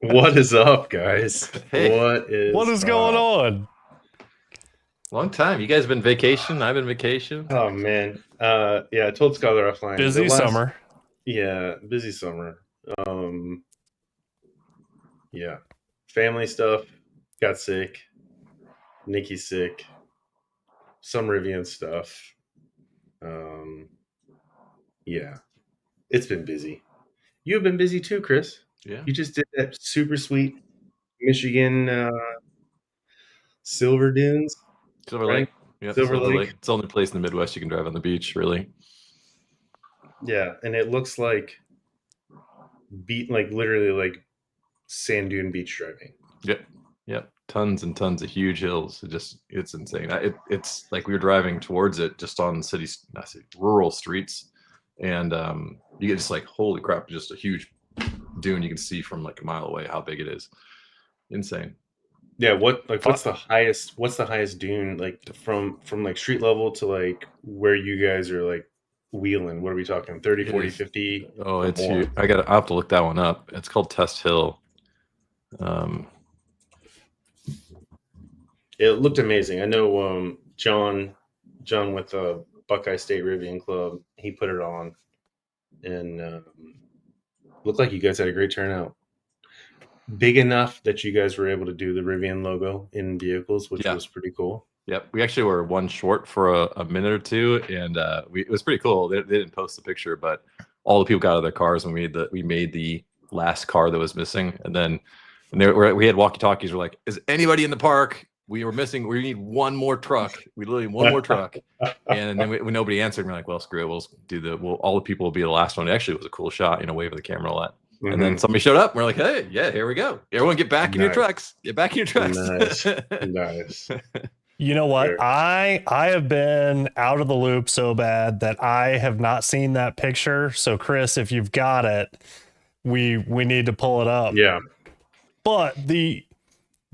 What is up, guys? Hey, What What is going up? on? long time. You guys have been vacation. I've been vacation. Oh man. Yeah, I told Skylar offline. Busy summer. Busy summer. Um, yeah. Family stuff. Got sick. Nikki's sick. Some Rivian stuff. Um, yeah. It's been busy. You've been busy too, Chris. Yeah. You just did that super sweet Michigan Silver Dunes, Silver Lake. right? Yep, Silver Silver Lake. Lake. It's the only place in the Midwest you can drive on the beach, really. Yeah, and it looks like literally like sand dune beach driving. Yep. Yep. Tons and tons of huge hills. It's insane. It's like we were driving towards it just on not city, rural streets. And you get just like, holy crap, just a huge dune you can see from like a mile away how big it is. Insane. Yeah, what's the highest dune like from like street level to like where you guys are like wheeling? What are we talking? 30, It 40, is. 50 Oh, or it's more? huge. I'll have to look that one up. It's called Test Hill. Um, It looked amazing. I know John with Buckeye State Rivian Club, he put it on and looked like you guys had a great turnout. Big enough that you guys were able to do the Rivian logo in vehicles, which yeah. was pretty cool. Yep, we actually were one short for a minute or two, and it was pretty cool. They didn't post the picture, but all the people got out of their cars when we made the last car that was missing, and then we had walkie talkies. We're like, "Is anybody in the park? We were missing. We need one more truck. We literally need one more truck." And then when nobody answered, we're like, "Well, screw it. We'll do all the people will be the last one." Actually, it was a cool shot, waving the camera a lot. And then somebody showed up. And we're like, "Hey, yeah, here we go. Everyone, get back in your trucks. Get back in your trucks." Nice. You know what? Fair. I have been out of the loop so bad that I have not seen that picture. So Chris, if you've got it, we need to pull it up. Yeah. But the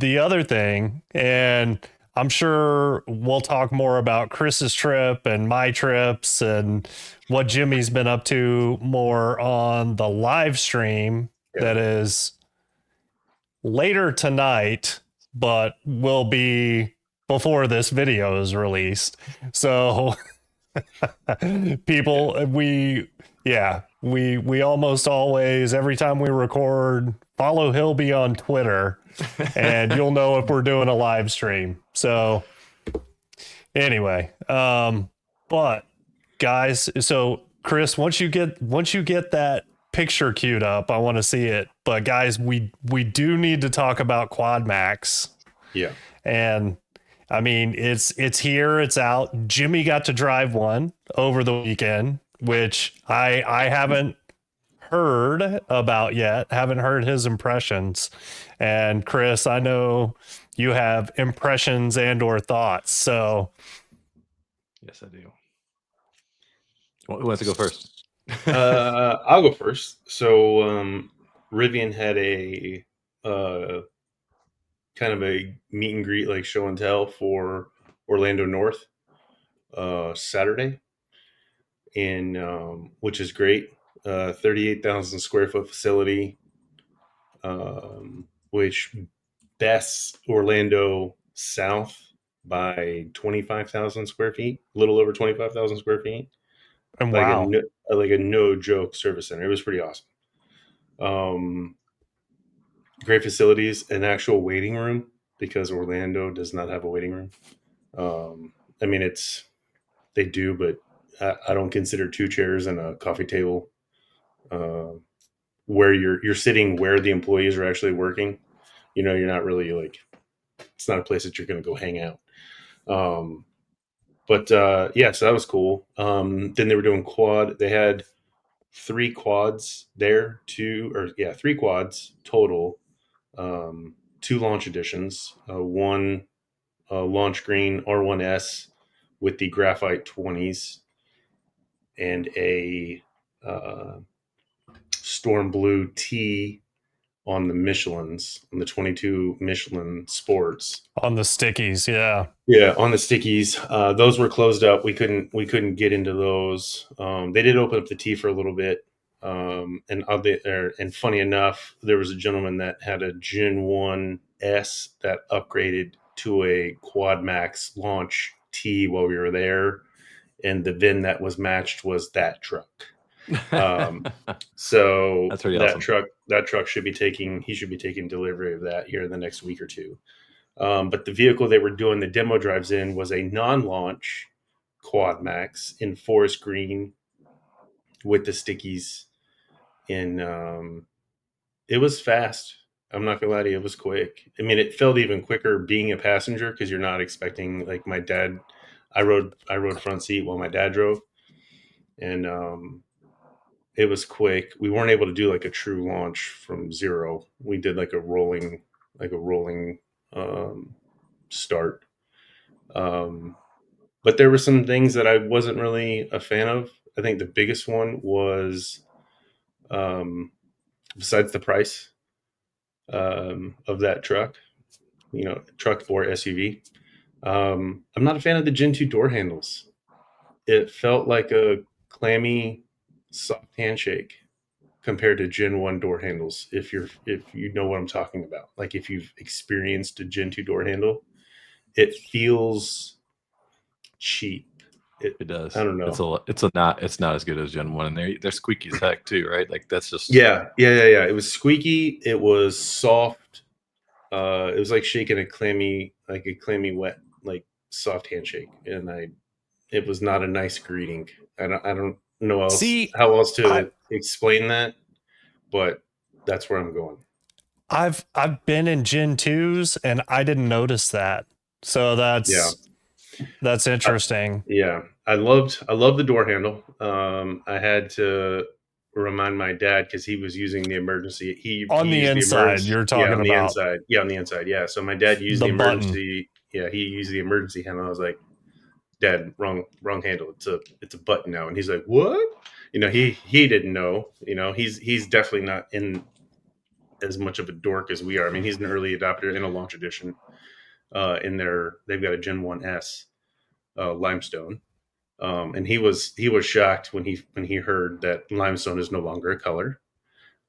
other thing, and I'm sure we'll talk more about Chris's trip and my trips and what Jimmy's been up to more on the live stream that is later tonight, but will be before this video is released. So people, we almost always, every time we record, follow Hilbe on Twitter and you'll know if we're doing a live stream. So anyway, but guys, so Chris, once you get that picture queued up, I want to see it. But guys, we do need to talk about Quad Max. Yeah. And I mean, it's here, it's out. Jimmy got to drive one over the weekend, which I haven't heard about yet. Haven't heard his impressions. And Chris, I know you have impressions and or thoughts. So yes, I do. Who wants to go first? I'll go first. So Rivian had a kind of a meet and greet, like show and tell for Orlando North Saturday, in which is great. 38,000 square foot facility, which bests Orlando South by 25,000 square feet, a little over 25,000 square feet. and Like wow. a no joke service center. It was pretty awesome. Great facilities, an actual waiting room, because Orlando does not have a waiting room. I mean, they do, but I don't consider two chairs and a coffee table where you're sitting where the employees are actually working. You're not really like, it's not a place that you're going to go hang out. But yeah, so that was cool. Then they were doing quad. They had three quads there, three quads total. Two launch editions, one launch green R1S with the graphite 20s, and a storm blue T on the Michelins, on the 22 Michelin Sports. On the stickies, yeah. Yeah, on the stickies. Those were closed up. We couldn't get into those. They did open up the T for a little bit. And funny enough, there was a gentleman that had a Gen 1S that upgraded to a Quad Max launch T while we were there, and the VIN that was matched was that truck. Um, so That's pretty awesome. that truck should be taking delivery of that here in the next week or two. But the vehicle they were doing the demo drives in was a non-launch Quad Max in forest green with the stickies. And it was fast. I'm not gonna lie to you, it was quick. I mean, it felt even quicker being a passenger because you're not expecting like my dad. I rode front seat while my dad drove, and it was quick. We weren't able to do like a true launch from zero. We did like a rolling start. Um, but there were some things that I wasn't really a fan of. I think the biggest one was, besides the price of that truck, truck or SUV. I'm not a fan of the Gen 2 door handles. It felt like a clammy, soft handshake compared to Gen 1 door handles. If you know what I'm talking about, like if you've experienced a Gen 2 door handle, it feels cheap. It does. I don't know. It's not as good as Gen 1, and they're squeaky as heck too, right? Like that's just Yeah. It was squeaky. It was soft. It was like shaking a clammy, wet, like soft handshake, and it was not a nice greeting. I don't know See, how else I to explain that, but that's where I'm going. I've been in Gen 2s and I didn't notice that. So Yeah, that's I, interesting. yeah. I loved the door handle. I had to remind my dad because he was using the emergency. He On the used the inside, emergency. you're Yeah, talking on the about inside. Yeah, on the inside. Yeah. So my dad used the the button. emergency. Yeah, he used the emergency handle. I was like, Dad, wrong handle. It's a button now. And he's like, what? He didn't know. He's definitely not in as much of a dork as we are. I mean, he's an early adopter in a launch edition. They've got a Gen 1S limestone. And he was shocked when he heard that limestone is no longer a color.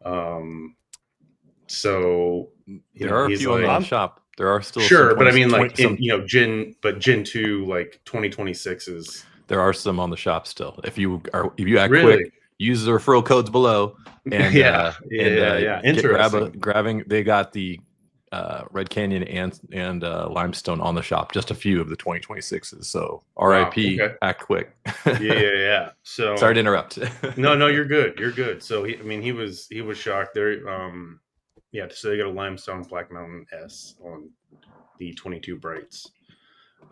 Um, so there are a he's few on the like, I'm shop. There are still some sure, but I mean, 20 like some Gen 2, like 2026 is there are some on the shop still. If you act quick, really, use the referral codes below and yeah, yeah. get Interesting. grabbing. They got the Red Canyon and Limestone on the shop. Just a few of the 2026s. So Wow. RIP, Okay. act quick. Yeah. Sorry So to interrupt. no, you're good. You're good. So he was shocked there. Yeah. So they got a limestone Black Mountain S on the 22 Brights.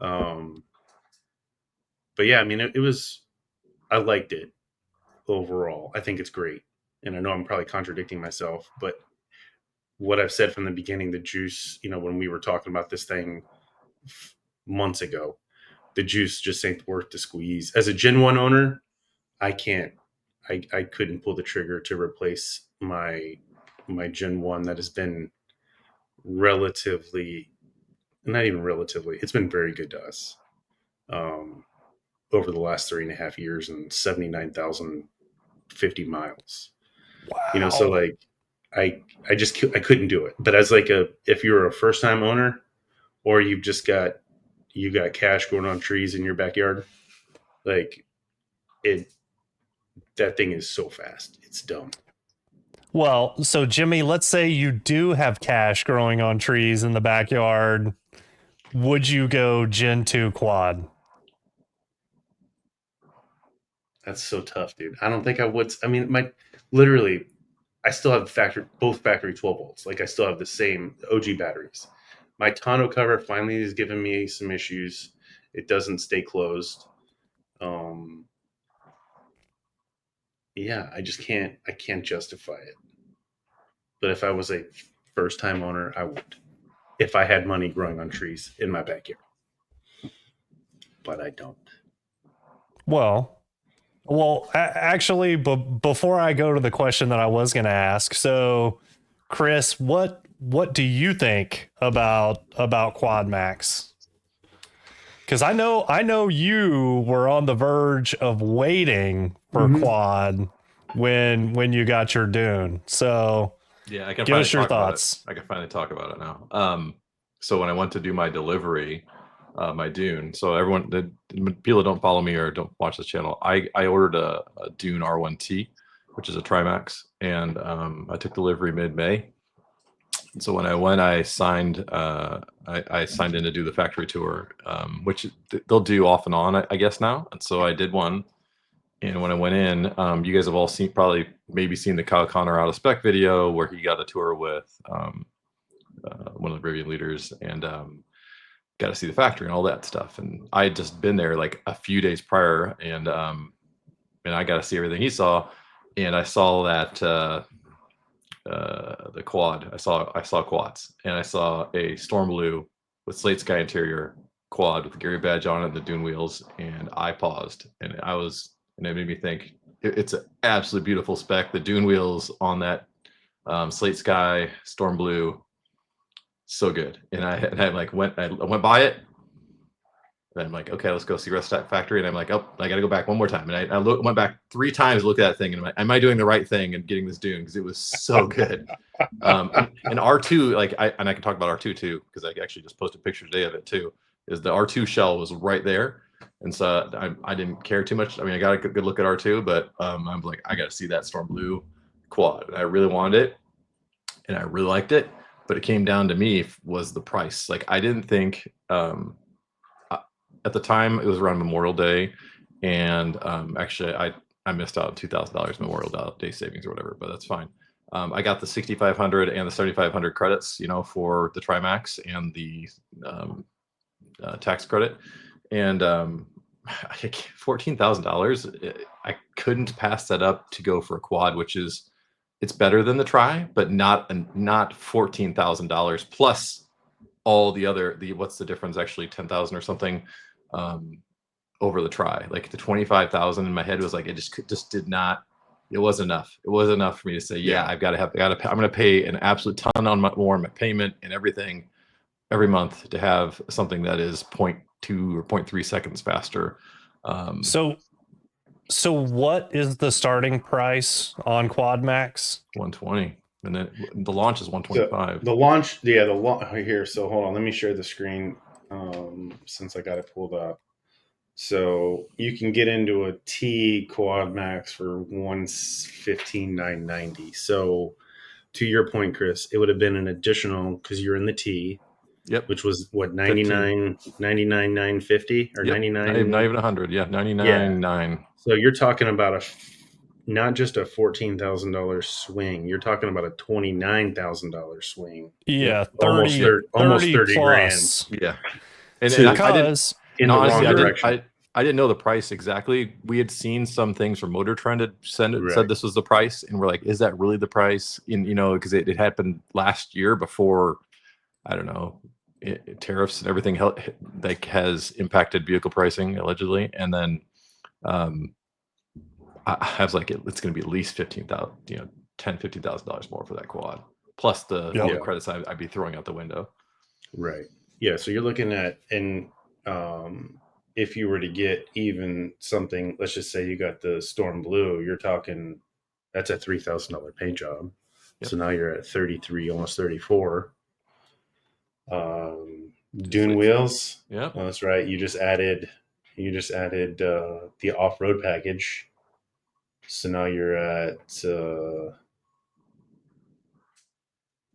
Um, but yeah, I mean, it was. I liked it overall. I think it's great, and I know I'm probably contradicting myself, but what I've said from the beginning, the juice. When we were talking about this thing months ago, the juice just ain't worth the squeeze. As a Gen 1 owner, I can't. I couldn't pull the trigger to replace my Gen 1 that has been relatively, not even relatively, it's been very good to us um, over the last 3.5 years and 79,050 miles. So wow. like I couldn't do it. But as like if you're a first time owner or you got cash growing on trees in your backyard, like it that thing is so fast. It's dumb. Well, so Jimmy, let's say you do have cash growing on trees in the backyard. Would you go Gen 2 quad? That's so tough, dude. I don't think I would. I mean, literally, I still have both factory 12 volts. Like I still have the same OG batteries. My tonneau cover finally has given me some issues. It doesn't stay closed. Um, yeah, I just can't. I can't justify it. But if I was a first time owner, I would. If I had money growing on trees in my backyard, but I don't. Well, actually, but before I go to the question that I was going to ask, so Chris, what do you think about Quad Max? Because I know you were on the verge of waiting for Mm-hmm. Quad when you got your Dune. So Yeah, I can give finally us your talk about it. thoughts. I can finally talk about it now. So when I went to do my delivery, my Dune. So everyone, the people that don't follow me or don't watch this channel, I ordered a Dune R1T, which is a Trimax, and I took delivery mid-May. So when I went, I signed in to do the factory tour, which they'll do off and on, I guess now. And so I did one. And when I went in, you guys have all probably maybe seen the Kyle Connor out of spec video where he got a tour with one of the Rivian leaders and got to see the factory and all that stuff. And I had just been there like a few days prior, and I got to see everything he saw. And I saw that the quad. I saw quads, and I saw a Storm Blue with slate sky interior quad with the Gary badge on it and the Dune wheels, and I paused, and it made me think it's an absolutely beautiful spec. The Dune wheels on that slate sky Storm Blue, so good. And I went by it, and I'm like, okay, let's go see Rest Factory. And I'm like, oh, I got to go back one more time. And I went back 3 times to look at that thing. And I'm like, am I doing the right thing and getting this Dune? Because it was so good. And R2, I can talk about R2 too, because I actually just posted a picture today of it too, is the R2 shell was right there. And so I didn't care too much. I mean, I got a good look at R2, but I'm like, I got to see that Storm Blue quad. And I really wanted it, and I really liked it. But it came down to me was the price. Like, I didn't think at the time it was around Memorial Day, and actually I missed out on $2,000 Memorial Day savings or whatever, but that's fine. I got the 6,500 and the 7,500 credits, for the Trimax and the tax credit, and $14,000. I couldn't pass that up to go for a quad, which is, it's better than the Tri, but not $14,000 plus all the other, what's the difference, actually 10,000 or something over the Tri. Like the 25,000 in my head was like, it just did not, it wasn't enough. It wasn't enough for me to say, yeah, I'm going to pay an absolute ton more on my payment and everything every month to have something that is 0.2 or 0.3 seconds faster. So what is the starting price on Quad Max? 120. And then the launch is 125. The launch here. So hold on, let me share the screen since I got it pulled up. So you can get into a T Quad Max for $115,990. So to your point, Chris, it would have been an additional, because you're in the T. Yep. Which was what, 99,950 or yep. 99? Not even 100. Yeah, 99.9. So you're talking about not just a $14,000 swing. You're talking about a $29,000 swing. Yeah, almost 30 plus. grand. Yeah, and because in the wrong direction. I didn't know the price exactly. We had seen some things from Motor Trend had said this was the price, and we're like, is that really the price? And because it happened last year before, I don't know, tariffs and everything has impacted vehicle pricing allegedly, and then I was like, it's going to be at least $15,000 more for that quad, plus all the credits I'd be throwing out the window. Right. Yeah. So you're looking at, and if you were to get even something, let's just say you got the Storm Blue, you're talking, that's a $3,000 paint job. Yep. So now you're at 33, almost 34. Dune wheels. Yeah, that's right. You just added the off-road package. So now you're at oh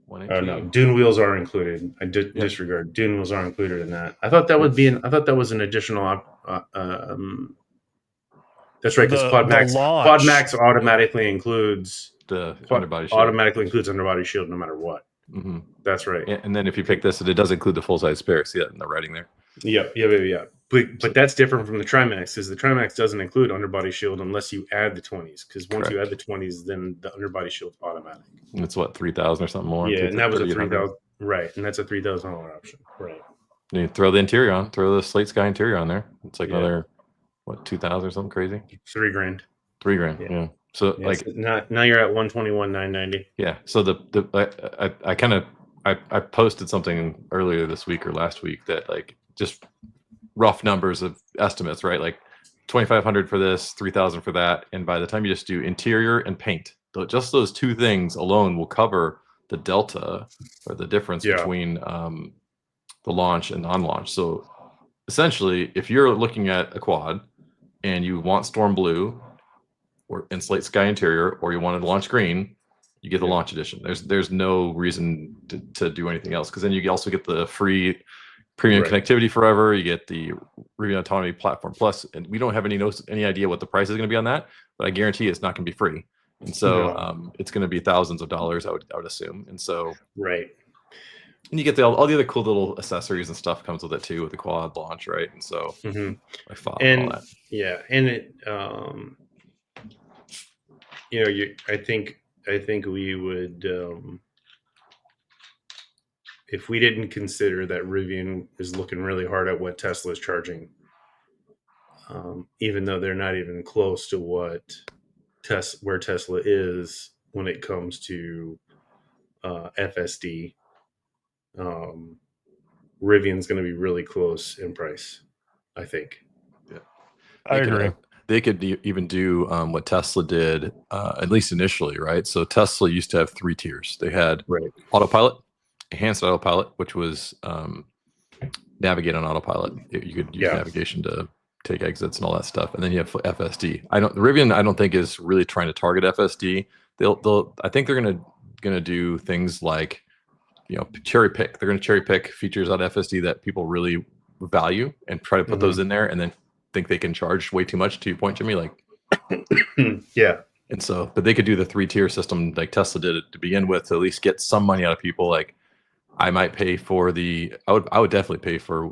no, Dune wheels are included. I did disregard. Dune wheels are included in that. I thought that would be I thought that was an additional that's right, because Quad Max automatically includes the underbody shield. Automatically includes underbody shield no matter what. Mm-hmm. That's right. And then if you pick this, it does include the full-size spare. See that in the writing there? Yeah. But that's different from the Trimax, because the Trimax doesn't include underbody shield unless you add the 20s. Because once you add the 20s, then the underbody shield's automatic. And it's what, 3,000 or something more? Yeah, and that was a 3,000. Right, and that's a $3,000 option. Right. And you throw the interior on, throw the slate sky interior on there. It's like another 2,000 or something crazy. $3,000. $3,000. Yeah. So so now you're at $121,990. Yeah. So I posted something earlier this week or last week that just rough numbers of estimates, right? Like $2,500 for this, $3,000 for that, and by the time you just do interior and paint, just those two things alone will cover the delta or the difference Yeah. between the launch and non-launch. So essentially, if you're looking at a quad and you want storm blue or in slate sky interior, or you wanted launch green, you get the launch edition. There's no reason to do anything else, because then you also get the free premium connectivity forever. You get the Rivian Autonomy Platform Plus, and we don't have any idea what the price is going to be on that, but I guarantee it's not going to be free. And so it's going to be thousands of dollars, I would assume. And so and you get all the other cool little accessories and stuff comes with it too, with the quad launch, right? And so like fob and all that. Yeah, and it I think we would if we didn't consider that Rivian is looking really hard at what Tesla is charging, even though they're not even close to where Tesla is when it comes to FSD. Rivian's going to be really close in price, I think. Yeah, I agree. They could even do what Tesla did, at least initially, right? So Tesla used to have 3 tiers. They had autopilot, enhanced autopilot, which was navigate on autopilot. You could use navigation to take exits and all that stuff. And then you have FSD. Rivian, I don't think is really trying to target FSD. I think they're gonna do things like, cherry pick. They're gonna cherry pick features on FSD that people really value and try to put those in there, and then think they can charge way too much, to your point, Jimmy. Like, yeah. And so, but they could do the 3-tier system like Tesla did it to begin with, to at least get some money out of people. Like, I might pay for I would definitely pay for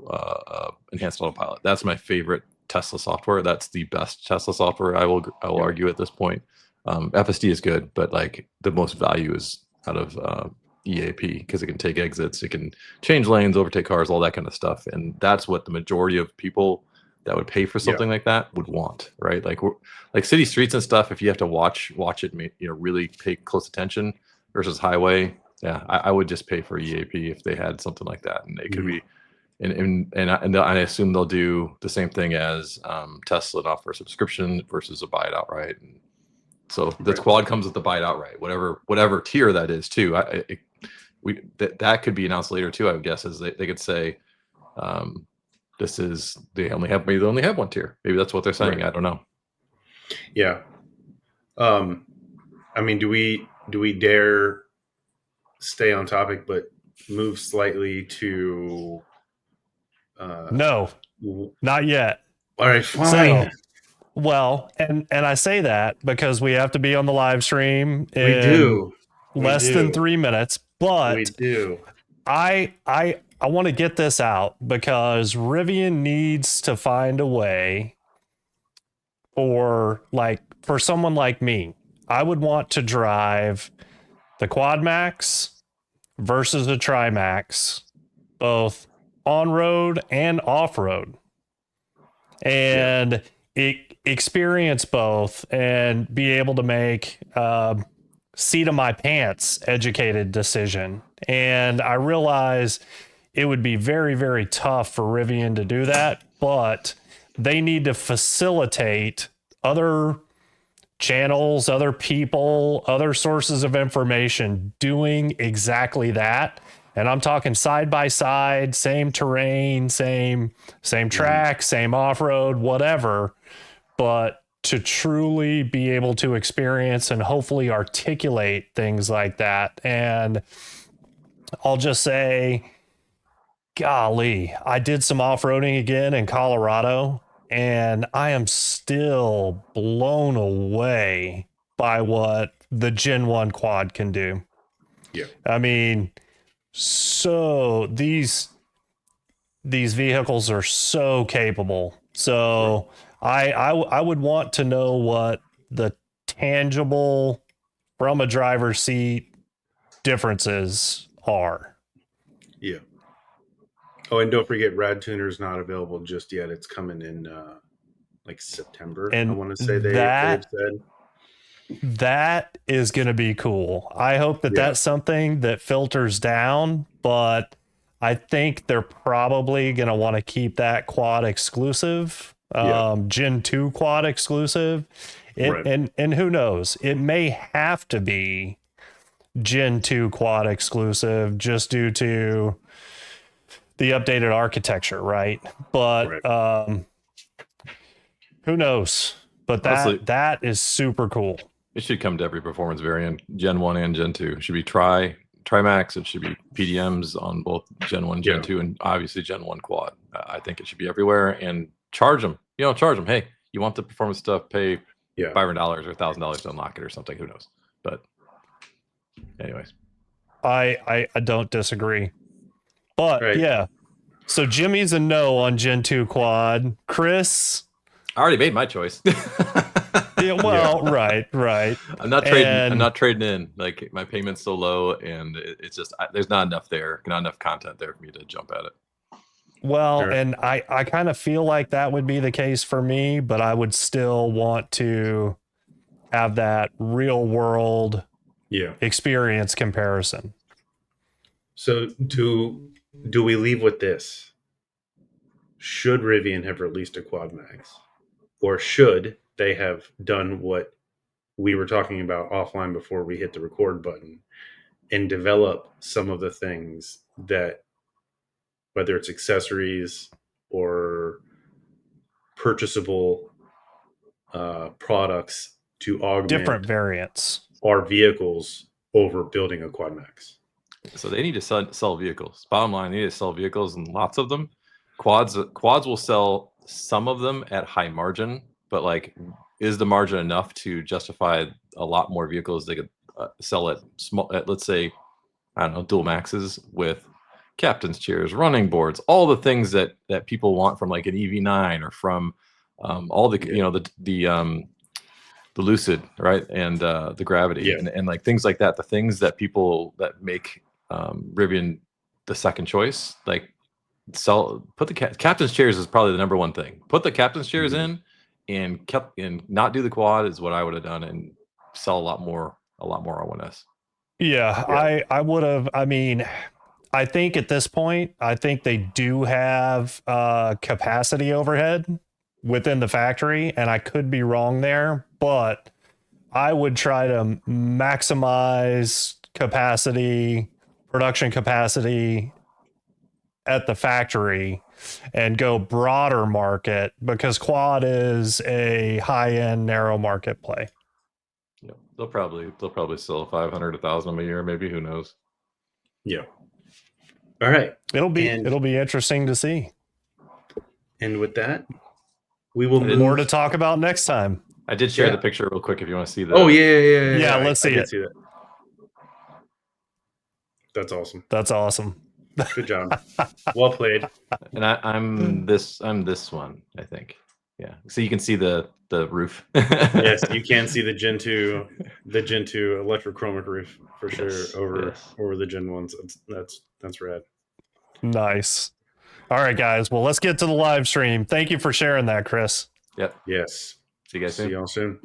enhanced autopilot. That's my favorite Tesla software. That's the best Tesla software, I will argue at this point. FSD is good, but like the most value is out of EAP, because it can take exits, it can change lanes, overtake cars, all that kind of stuff. And that's what the majority of people that would pay for something like that would want, right? Like city streets and stuff. If you have to watch it, really pay close attention, versus highway. Yeah, I would just pay for EAP if they had something like that, and it could be, and I assume they'll do the same thing as Tesla and offer a subscription versus a buy it outright. And so this quad comes with the buy it outright, whatever tier that is too. That could be announced later too, I would guess, as they could say, they only have 1 tier. Maybe that's what they're saying. I don't know. Yeah. I mean, do we dare stay on topic but move slightly to no, not yet. All right, fine. And I say that because we have to be on the live stream in less than 3 minutes, but we do. I want to get this out because Rivian needs to find a way for someone like me. I would want to drive the Quad Max versus the Trimax, both on road and off road, and experience both and be able to make seat of my pants educated decision. And I realize it would be very, very tough for Rivian to do that, but they need to facilitate other channels, other people, other sources of information doing exactly that. And I'm talking side by side, same terrain, same track, same off-road, whatever, but to truly be able to experience and hopefully articulate things like that. And I'll just say, golly, I did some off-roading again in Colorado, and I am still blown away by what the Gen 1 quad can do. Yeah. I mean, so these vehicles are so capable. So I would want to know what the tangible from a driver's seat differences are. Yeah. Oh, and don't forget, Rad Tuner's not available just yet. It's coming in like September. And I want to say they've said. That is going to be cool. I hope that that's something that filters down, but I think they're probably going to want to keep that quad exclusive Gen 2 quad exclusive. Right. And who knows? It may have to be Gen 2 quad exclusive just due to the updated architecture, right? But Right. who knows? But Honestly, that is super cool. it should come to every performance variant, Gen 1 and Gen 2. It should be Trimax. It should be PDMs on both Gen 1, Gen Yeah. 2, and obviously Gen 1 quad. I think it should be everywhere, and charge them. Charge them. Hey, you want the performance stuff, pay Yeah. $500 or $1,000 to unlock it or something. Who knows? But anyways. I don't disagree. But Right. yeah. So Jimmy's a no on Gen 2 quad. Chris. I already made my choice. Yeah, well, right. I'm not trading in. Like, my payment's so low, and it's just there's not enough content there for me to jump at it. Well, Sure. and I kind of feel like that would be the case for me, but I would still want to have that real world experience comparison. So do we leave with this? Should Rivian have released a Quad Max? Or should they have done what we were talking about offline before we hit the record button and develop some of the things that, whether it's accessories or purchasable products, to augment Different variants. our vehicles over building a Quad Max? So they need to sell vehicles. Bottom line, they need to sell vehicles, and lots of them. Quads will sell some of them at high margin, but like, is the margin enough to justify a lot more vehicles they could sell at let's say, I don't know, dual maxes with captain's chairs, running boards, all the things that people want from like an EV9 or from all the the Lucid, right, and the Gravity, and like things like that. The things that people that make Rivian the second choice, like put the captain's chairs is probably the number one thing. Put the captain's chairs in, and not do the quad is what I would have done, and sell a lot more R1S. Yeah. I would have. I mean, I think at this point, I think they do have capacity overhead within the factory, and I could be wrong there, but I would try to maximize production capacity at the factory and go broader market, because quad is a high-end narrow market play. Yeah, they'll probably sell 500, 1,000 of them a year, maybe. Who knows? Yeah. All right. It'll be interesting to see. And with that, we will move. More to talk about next time. I did share the picture real quick if you want to see that. Oh, yeah. Let's see it. See that. That's awesome. That's awesome. Good job. Well played. And I'm this one, I think. Yeah. So you can see the roof. Yes, you can see the Gen 2 electrochromic roof for sure over the Gen 1s. That's rad. Nice. All right, guys. Well, let's get to the live stream. Thank you for sharing that, Chris. Yep. Yes. See you guys soon. See y'all soon.